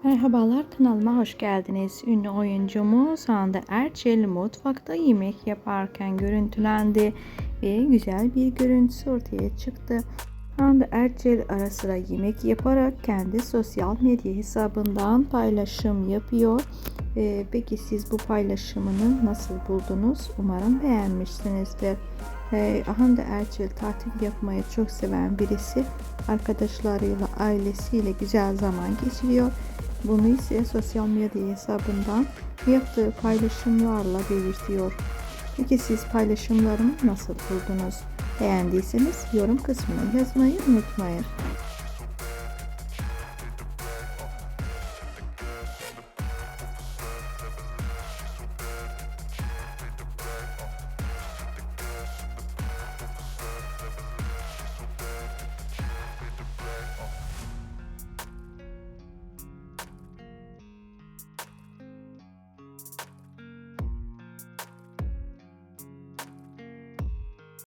Merhabalar, kanalıma hoş geldiniz. Ünlü oyuncumuz Hande Erçel mutfakta yemek yaparken görüntülendi ve güzel bir görüntüsü ortaya çıktı. Hande Erçel ara sıra yemek yaparak kendi sosyal medya hesabından paylaşım yapıyor. Peki siz bu paylaşımını nasıl buldunuz? Umarım beğenmişsinizdir. Hande Erçel tatil yapmayı çok seven birisi. Arkadaşlarıyla, ailesiyle güzel zaman geçiriyor. Bunu ise sosyal medya hesabından yaptığı paylaşımlarla belirtiyor. Peki siz paylaşımlarımı nasıl buldunuz? Beğendiyseniz yorum kısmına yazmayı unutmayın.